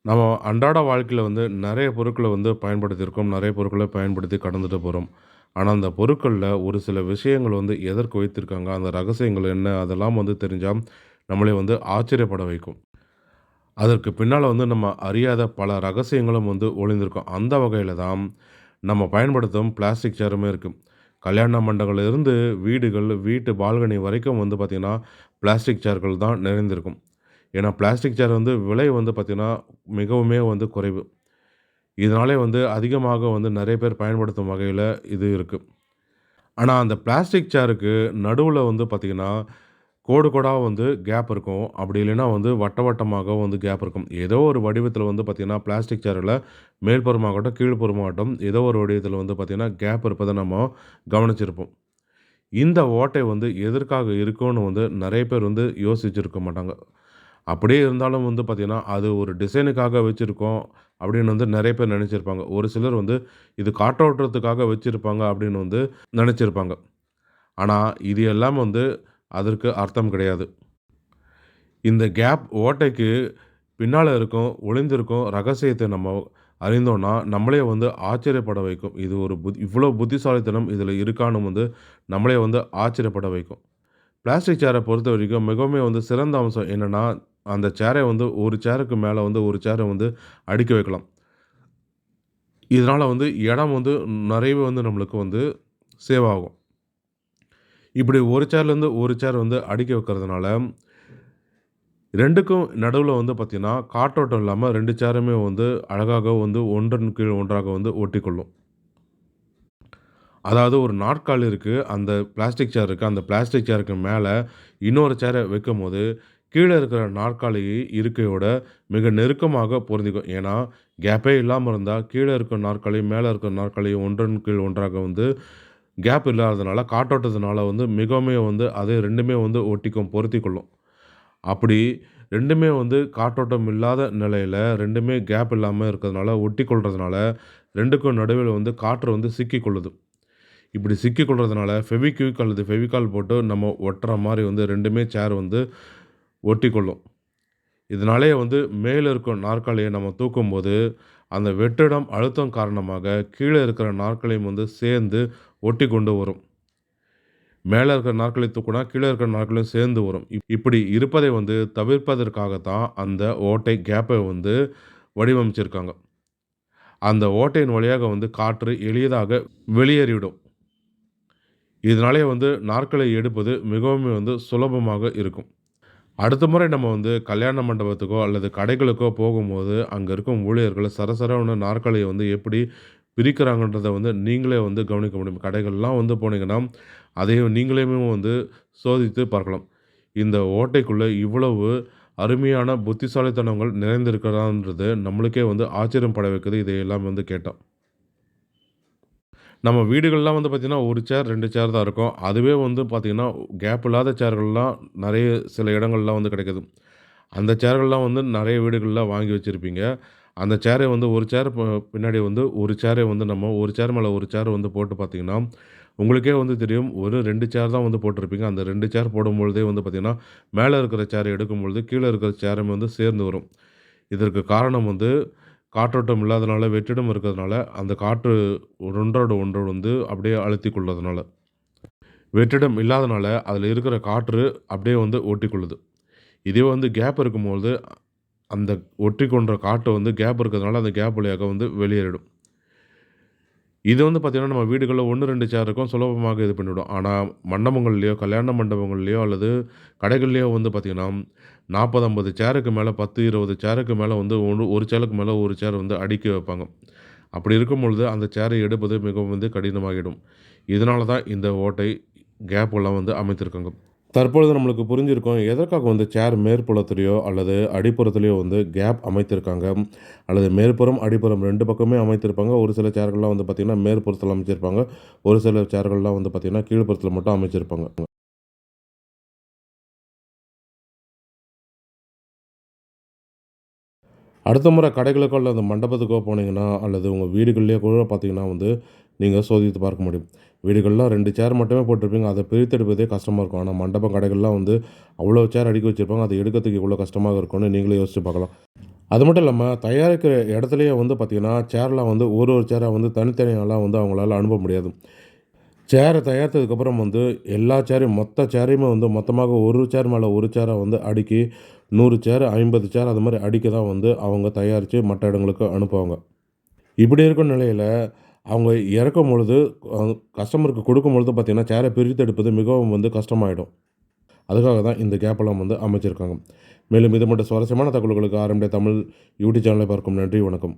நம்ம அன்றாட வாழ்க்கையில வந்து நெறைய பொருட்கள வந்து பயன்படுத்தியிருக்கோம். நெறைய பொருட்கள பயன்படுத்தி கடந்துட்டு போறோம். ஆனா, அந்த பொருட்கள்ல ஒரு சில விஷயங்கள் வந்து எதற்கு வைத்திருக்காங்க, அந்த ரகசியங்கள் என்ன? அதெல்லாம் வந்து தெரிஞ்சா நம்மளை வந்து ஆச்சரியப்பட வைக்கும். அதற்கு பின்னால வந்து நம்ம அறியாத பல ரகசியங்களும் வந்து ஒளிந்திருக்கும். அந்த வகையில தான் நம்ம பயன்படுத்தும் பிளாஸ்டிக் சேருமே இருக்கு. கல்யாண மண்டபங்கள்ல இருந்து வீடுகள், வீட்டு பால்கனி வரைக்கும் வந்து பார்த்தீங்கன்னா, பிளாஸ்டிக் சேர்கள் தான் நிறைந்திருக்கும். ஏன்னா, பிளாஸ்டிக் சேர் வந்து விலை வந்து பார்த்தீங்கன்னா, மிகவுமே வந்து குறைவு. இதனாலே வந்து அதிகமாக வந்து நெறைய பேர் பயன்படுத்தும் வகையில இது இருக்கு. ஆனா, அந்த பிளாஸ்டிக் சேருக்கு நடுவுல வந்து பார்த்தீங்கன்னா, கோடு கோடா வந்து கேப் இருக்கும். அப்படி இல்லைன்னா வந்து வட்ட வட்டமாக வந்து கேப் இருக்கும். ஏதோ ஒரு வடிவத்தில வந்து பார்த்தீங்கன்னா, பிளாஸ்டிக் சேர்ல மேல்புறமாகட்டும், கீழ்ப்புறமாகட்டும் ஏதோ ஒரு வடிவத்தில வந்து பார்த்தீங்கன்னா, கேப் இருப்பத நம்ம கவனிச்சிருப்போம். இந்த ஓட்டை வந்து எதற்காக இருக்கும்னு வந்து நெறைய பேர் வந்து யோசிச்சிருக்க மாட்டாங்க. அப்படியே இருந்தாலும் வந்து பார்த்தீங்கன்னா, அது ஒரு டிசைனுக்காக வச்சிருக்கோம் அப்படின்னு வந்து நெறைய பேர் நெனச்சிருப்பாங்க. ஒரு சிலர் வந்து இது காற்றோட்டத்துக்காக வச்சிருப்பாங்க அப்படின்னு வந்து நெனச்சிருப்பாங்க. ஆனா, இது எல்லாம் வந்து அதற்கு அர்த்தம் கிடையாது. இந்த கேப் ஓட்டைக்கு பின்னால இருக்கும், ஒளிந்திருக்கும் ரகசியத்த நம்ம அறிந்தோம்னா, நம்மளே வந்து ஆச்சரியப்பட வைக்கும். இது ஒரு இவ்ளோ புத்திசாலித்தனம் இதில இருக்கான்னு வந்து நம்மளே வந்து ஆச்சரியப்பட வைக்கும். பிளாஸ்டிக் சேர பொறுத்தவரைக்கும் மிகவும் வந்து சிறந்த அம்சம் என்னன்னா, அந்த சேரை வந்து ஒரு சேருக்கு மேல வந்து ஒரு சேர வந்து அடுக்கி வைக்கலாம். இதனால வந்து இடம் வந்து நெறையவே வந்து நம்மளுக்கு வந்து சேவ் ஆகும். இப்படி ஒரு சேர்லேருந்து ஒரு சேர் வந்து அடுக்கி வைக்கிறதுனால 2க்கும் நடுவுல வந்து பார்த்தீங்கன்னா, காற்றோட்டம் இல்லாம 2 சேருமே வந்து அழகாக வந்து ஒன்றன் கீழ் ஒன்றாக வந்து ஒட்டிக்கொள்ளும். அதாவது ஒரு நாற்காலி இருக்கு. அந்த பிளாஸ்டிக் சேர் இருக்கு. அந்த பிளாஸ்டிக் சேருக்கு மேல இன்னொரு சேர வைக்கும்போது, கீழ இருக்கிற நாற்காலி இருக்கையோட மிக நெருக்கமாக பொருந்திக்கும். ஏன்னா, கேப்பே இல்லாம இருந்தா, கீழ இருக்கிற நாற்காலியும், மேல இருக்கிற நாற்காலியும் ஒன்றன் கீழ் ஒன்றாக வந்து கேப் இல்லாததுனால, காற்றோட்டத்தினால வந்து மிகவுமே வந்து அது 2மே வந்து ஒட்டிக்கும், பொருத்திக் கொள்ளும். அப்படி 2மே வந்து காற்றோட்டம் இல்லாத நிலையில 2மே கேப் இல்லாம இருக்கிறதுனால, ஒட்டிக்கொள்றதுனால 2க்கும் நடுவில வந்து காற்று வந்து சிக்கிக்கொள்ளுது. இப்படி சிக்கிக்கொள்றதுனால ஃபெவிக்விக் அல்லது ஃபெவிகால் போட்டு நம்ம ஒட்டுற மாரி வந்து 2மே சேர் வந்து ஒட்டிக்கொள்ளும். இதனாலேயே வந்து மேல இருக்கும் நாற்காலிய நம்ம தூக்கும்போது, அந்த வெற்றிடம் அழுத்தம் காரணமாக கீழ இருக்கிற நாற்காலியும் வந்து சேர்ந்து ஒட்டிக்கொண்டு வரும். மேல இருக்கிற நாற்காலிய தூக்குனா, கீழ இருக்கிற நாற்காலியும் சேர்ந்து வரும். இப்படி இருப்பதை வந்து தவிர்ப்பதற்காக தான் அந்த ஓட்டை கேப்ப வந்து வடிவமைச்சிருக்காங்க. அந்த ஓட்டையின் வழியாக வந்து காற்று எளிதாக வெளியேறிவிடும். இதனாலேயே வந்து நாற்காலிய எடுப்பது மிகவும் வந்து சுலபமாக இருக்கும். அடுத்த முறை நம்ம வந்து கல்யாண மண்டபத்துக்கோ அல்லது கடைகளுக்கோ போகும்போது, அங்க இருக்கும் ஊழியர்கள் சரசரன்னு நாற்காலிய வந்து எப்படி பிரிக்கிறாங்கன்றத வந்து நீங்களே வந்து கவனிக்க முடியும். கடைகள்லாம் வந்து போனீங்கன்னா, அதையும் நீங்களேவும் வந்து சோதித்து பார்க்கலாம். இந்த ஓட்டைக்குள்ள இவ்வளவு அருமையான புத்திசாலித்தனங்கள் நிறைந்திருக்கிறதான்றது நம்மளுக்கே வந்து ஆச்சரியம் பட வைக்குது. இதையெல்லாம் வந்து கேட்டா. நம்ம வீடுகள்லாம் வந்து பார்த்தீங்கன்னா, 1 சேர், 2 சேர் தான் இருக்கும். அதுவே வந்து பார்த்தீங்கன்னா, கேப் இல்லாத சேர்கள்லாம் நெறைய சில இடங்கள்லாம் வந்து கிடைக்குது. அந்த சேர்கள்லாம் வந்து நெறைய வீடுகள்ல வாங்கி வச்சிருப்பீங்க. அந்த சேரை வந்து ஒரு சேர் பின்னாடி வந்து ஒரு சேரை வந்து நம்ம ஒரு சேர் மேல ஒரு சேர் வந்து போட்டு பார்த்தீங்கன்னா, உங்களுக்கே வந்து தெரியும். ஒரு 2 சேர் தான் வந்து போட்டிருப்பீங்க. அந்த 2 சேர் போடும்பொழுதே வந்து பார்த்தீங்கன்னா, மேல இருக்கிற சேர எடுக்கும்பொழுது, கீழ இருக்கிற சேரும் வந்து சேர்ந்து வரும். இதற்கு காரணம் வந்து காற்றோட்டம் இல்லாதனால, வெற்றிடம் இருக்கிறதுனால, அந்த காற்று ஒன்றோடு ஒன்று வந்து அப்படியே அழுத்திக் கொள்வதனால. வெற்றிடம் இல்லாதனால, அதில இருக்கிற காற்று அப்படியே வந்து ஒட்டிக்கொள்ளுது. இதே வந்து கேப் இருக்கும்பொழுது, அந்த ஒட்டிக்கொண்ட காற்று வந்து கேப் இருக்கிறதுனால, அந்த கேப் வழியாக வந்து வெளியேறிடும். இது வந்து பார்த்தீங்கன்னா, நம்ம வீடுகள்ல 1, 2 சேர் இருக்கும். சுலபமாக இது பண்ணிவிடும். ஆனா, மண்டபங்கள்லயோ, கல்யாண மண்டபங்கள்லயோ அல்லது கடைகள்லயோ வந்து பார்த்தீங்கன்னா, 40, 50 சேருக்கு மேல 10, 20 சேருக்கு மேல வந்து ஒரு சேருக்கு மேல ஒரு சேர் வந்து அடுக்கி வைப்பாங்க. அப்படி இருக்கும் பொழுது, அந்த சேரை எடுப்பது மிகவும் வந்து கடினமாகிடும். இதனால தான் இந்த ஓட்டை, கேப் எல்லாம் வந்து அமைத்திருக்காங்க. தற்பொழுது நம்மளுக்கு புரிஞ்சிருக்கும். எதற்காக வந்து சேர் மேற்புறத்திலயோ அல்லது அடிப்புறத்திலயோ வந்து கேப் அமைத்திருக்காங்க. அல்லது மேற்புறம், அடிப்புறம் 2 பக்கமே அமைத்திருப்பாங்க. ஒரு சில சேர்கள்லாம் வந்து பார்த்தீங்கன்னா, மேற்புறத்தில அமைச்சிருப்பாங்க. ஒரு சில சேர்கள்லாம் வந்து பார்த்தீங்கன்னா, கீழ்ப்புறத்தில மட்டும் அமைச்சிருப்பாங்க. அடுத்த முறை கடைகளுக்கோ அல்லது மண்டபத்துக்கோ போனீங்கன்னா, அல்லது உங்க வீடுகள்லயோ கூட பார்த்தீங்கன்னா வந்து, நீங்க சோதித்து பார்க்க முடியும். வீடுகள்லாம் 2 சேர் மட்டுமே போட்டிருப்பீங்க. அத பிரித்தெடுப்பதே கஷ்டமா இருக்கும். ஆனா மண்டபம், கடைகள்லாம் வந்து அவ்வளோ சேர் அடுக்கி வச்சிருப்பாங்க. அத எடுக்கிறதுக்கு எவ்வளோ கஷ்டமாக இருக்கும்னு நீங்களே யோசிச்சு பார்க்கலாம். அது மட்டும் இல்லாம தயாரிக்கிற இடத்துலயே வந்து பார்த்தீங்கன்னா, சேர்லாம் வந்து ஒரு ஒரு சேரா வந்து தனித்தனியாலாம் வந்து அவங்களால அனுப்ப முடியாது. சேர தயாரித்ததுக்கப்புறம் வந்து எல்லா சேரையும் மொத்த சேரையுமே வந்து மொத்தமாக ஒரு சேர் மேல ஒரு சேரா வந்து அடுக்கி 100 சேர், 50 சேர் அது மாரி அடுக்கி தான் வந்து அவங்க தயாரிச்சு மற்ற இடங்களுக்கு அனுப்புவாங்க. இப்படி இருக்கும் நிலையில, அவங்க இறக்கும்பொழுது அ கஸ்டமருக்கு குடுக்கும்பொழுது பார்த்தீங்கன்னா, சேர பிரித்தெடுப்பது மிகவும் வந்து கஷ்டமாயிடும். அதுக்காக தான் இந்த கேப்பெல்லாம் வந்து அமைச்சிருக்காங்க. மேலும் இது போன்ற சுவாரஸ்யமான தகவல்களுக்கு ஆரம்பி தமிழ் யூடியூப் சேனலை பார்க்கும் நன்றி, வணக்கம்.